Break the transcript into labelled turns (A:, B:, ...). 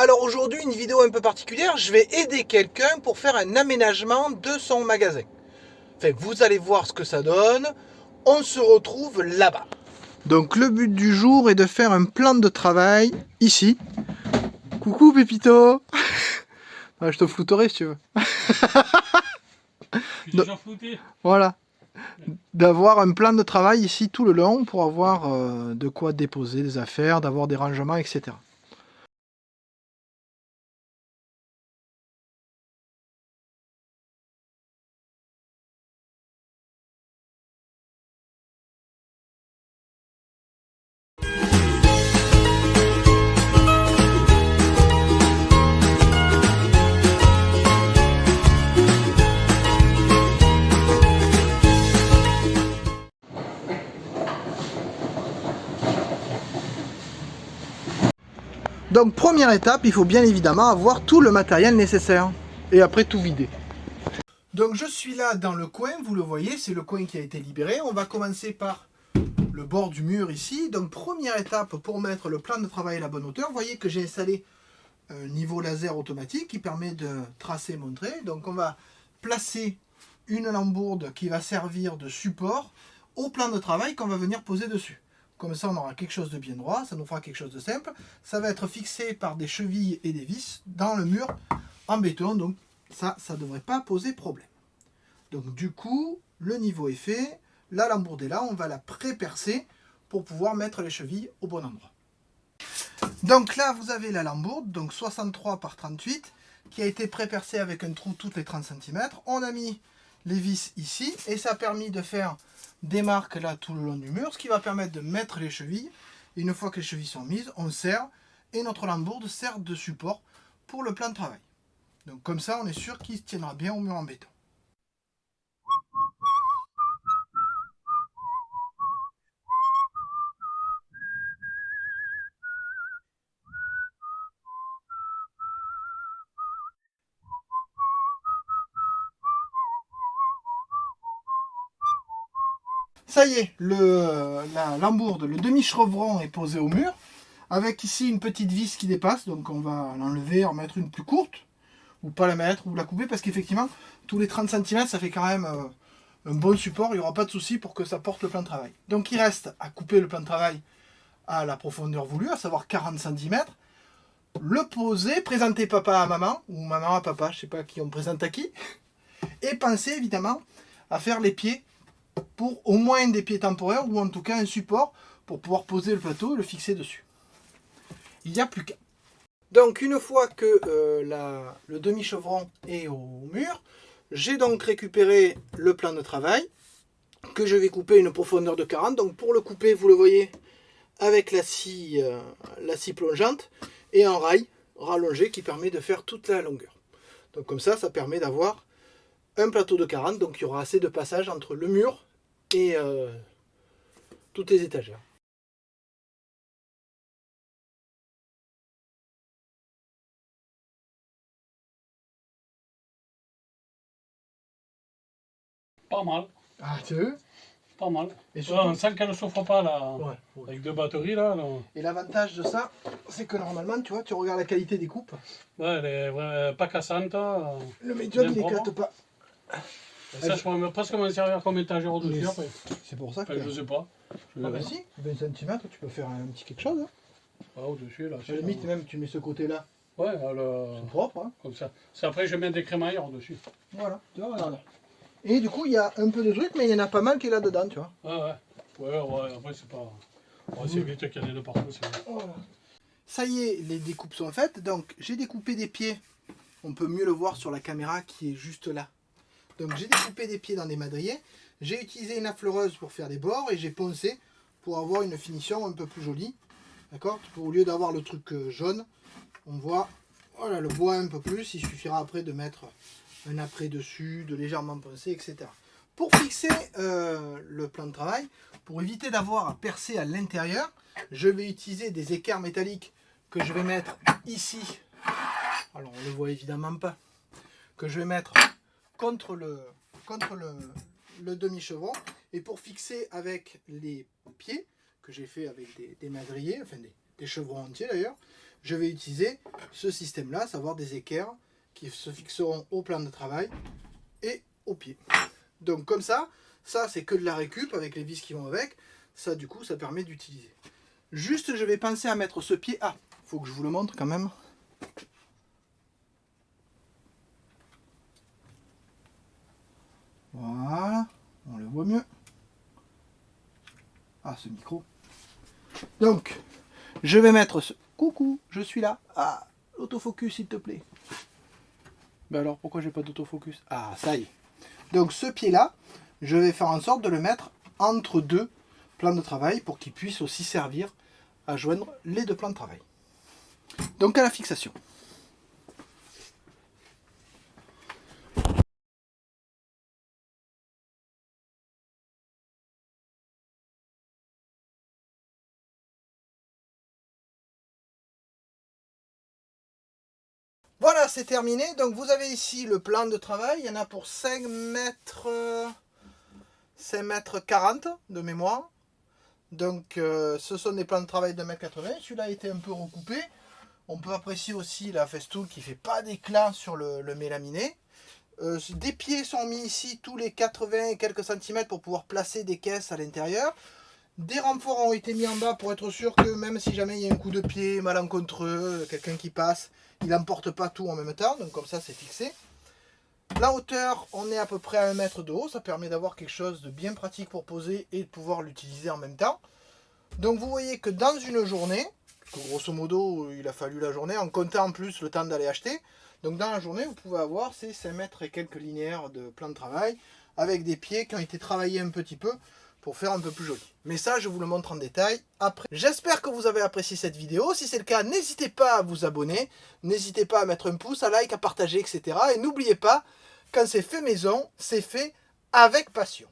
A: Alors aujourd'hui, une vidéo un peu particulière, je vais aider quelqu'un pour faire un aménagement de son magasin. Enfin, vous allez voir ce que ça donne. On se retrouve là-bas. Donc le but du jour est de faire un plan de travail ici. Coucou Pépito. Je te flouterai si tu veux.
B: Je suis déjà flouté.
A: Voilà. D'avoir un plan de travail ici tout le long pour avoir de quoi déposer des affaires, d'avoir des rangements, etc. Donc première étape, il faut bien évidemment avoir tout le matériel nécessaire. Et après tout vider. Donc je suis là dans le coin, vous le voyez, c'est le coin qui a été libéré. On va commencer par le bord du mur ici. Donc première étape pour mettre le plan de travail à la bonne hauteur. Vous voyez que j'ai installé un niveau laser automatique qui permet de tracer mon trait. Donc on va placer une lambourde qui va servir de support au plan de travail qu'on va venir poser dessus. Comme ça, on aura quelque chose de bien droit, ça nous fera quelque chose de simple. Ça va être fixé par des chevilles et des vis dans le mur en béton, donc ça ne devrait pas poser problème. Donc du coup, le niveau est fait, la lambourde est là, on va la pré-percer pour pouvoir mettre les chevilles au bon endroit. Donc là, vous avez la lambourde, donc 63 par 38, qui a été pré-percée avec un trou toutes les 30 cm. On a mis les vis ici, et ça a permis de faire des marques là tout le long du mur, ce qui va permettre de mettre les chevilles. Et une fois que les chevilles sont mises, on serre, et notre lambourde sert de support pour le plan de travail. Donc comme ça, on est sûr qu'il tiendra bien au mur en béton. Ça y est, la lambourde, le demi-chevron est posé au mur, avec ici une petite vis qui dépasse, donc on va l'enlever, en mettre une plus courte, ou pas la mettre, ou la couper, parce qu'effectivement, tous les 30 cm, ça fait quand même un bon support, il n'y aura pas de souci pour que ça porte le plan de travail. Donc il reste à couper le plan de travail à la profondeur voulue, à savoir 40 cm, le poser, présenter papa à maman, ou maman à papa, je ne sais pas qui on présente à qui, et penser évidemment à faire les pieds pour au moins des pieds temporaires ou en tout cas un support pour pouvoir poser le plateau et le fixer dessus. Il n'y a plus qu'à. Donc une fois que le demi-chevron est au mur, j'ai donc récupéré le plan de travail que je vais couper une profondeur de 40. Donc pour le couper, vous le voyez, avec la scie plongeante et un rail rallongé qui permet de faire toute la longueur. Donc comme ça, ça permet d'avoir un plateau de 40, donc il y aura assez de passage entre le mur et toutes les étagères.
B: Pas mal.
A: Ah, tu veux?
B: Pas mal.
A: Et surtout,
B: on sent qu'elle ne souffre pas là.
A: ouais.
B: Avec deux batteries là.
A: Et l'avantage de ça, c'est que normalement, tu vois, tu regardes la qualité des coupes.
B: Ouais, elle est vraiment pas cassante.
A: Le médium, il
B: bien
A: n'éclate
B: propre.
A: pas.
B: Et ça, je pourrais presque m'en servir comme étagère au-dessus après.
A: C'est pour ça que.
B: Enfin, je sais pas. Je
A: Ah bah
B: verrai.
A: si, 20 cm, tu peux faire un petit quelque chose. Hein.
B: Ah, au-dessus là.
A: À la limite, même, tu mets ce côté-là.
B: Ouais,
A: C'est propre. Hein.
B: comme ça. C'est après, je mets des crémaillères au-dessus.
A: Voilà, tu vois, regarde. Et du coup, il y a un peu de trucs, mais il y en a pas mal qui est là-dedans, tu vois.
B: Ouais, après, c'est pas. Ouais, c'est vite qu'il y en ait de partout.
A: Voilà. Ça y est, les découpes sont faites. Donc, j'ai découpé des pieds. On peut mieux le voir sur la caméra qui est juste là. Donc, j'ai découpé des pieds dans des madriers. J'ai utilisé une affleureuse pour faire des bords et j'ai poncé pour avoir une finition un peu plus jolie. D'accord? Au lieu d'avoir le truc jaune, on voit voilà, le bois un peu plus. Il suffira après de mettre un après dessus, de légèrement poncer, etc. Pour fixer le plan de travail, pour éviter d'avoir à percer à l'intérieur, je vais utiliser des équerres métalliques que je vais mettre ici. Alors on ne le voit évidemment pas. Que je vais mettre contre le demi-chevron. Et pour fixer avec les pieds, que j'ai fait avec des madriers, enfin des chevrons entiers d'ailleurs, je vais utiliser ce système-là, à savoir des équerres qui se fixeront au plan de travail et au pied. Donc comme ça c'est que de la récup avec les vis qui vont avec. Ça du coup ça permet d'utiliser. Juste je vais penser à mettre ce pied. Ah, faut que je vous le montre quand même. Voilà, on le voit mieux. Ah, ce micro. Donc, je vais mettre ce... Coucou, je suis là. Ah, l'autofocus s'il te plaît. Ben alors, pourquoi j'ai pas d'autofocus? Ah, ça y est. Donc, ce pied-là, je vais faire en sorte de le mettre entre deux plans de travail pour qu'il puisse aussi servir à joindre les deux plans de travail. Donc, à la fixation. Voilà, c'est terminé. Donc vous avez ici le plan de travail. Il y en a pour 5 mètres 40 de mémoire. Donc ce sont des plans de travail de 1,80 m. Celui-là a été un peu recoupé. On peut apprécier aussi la festool qui ne fait pas d'éclat sur le mélaminé. Des pieds sont mis ici tous les 80 et quelques centimètres pour pouvoir placer des caisses à l'intérieur. Des renforts ont été mis en bas pour être sûr que même si jamais il y a un coup de pied malencontreux, quelqu'un qui passe, il n'emporte pas tout en même temps. Donc comme ça c'est fixé. La hauteur, on est à peu près à 1 mètre de haut. Ça permet d'avoir quelque chose de bien pratique pour poser et de pouvoir l'utiliser en même temps. Donc vous voyez que dans une journée, grosso modo il a fallu la journée, en comptant en plus le temps d'aller acheter. Donc dans la journée vous pouvez avoir ces 5 mètres et quelques linéaires de plan de travail avec des pieds qui ont été travaillés un petit peu pour faire un peu plus joli. Mais ça, je vous le montre en détail après. J'espère que vous avez apprécié cette vidéo. Si c'est le cas, n'hésitez pas à vous abonner. N'hésitez pas à mettre un pouce, à like, à partager, etc. Et n'oubliez pas, quand c'est fait maison, c'est fait avec passion.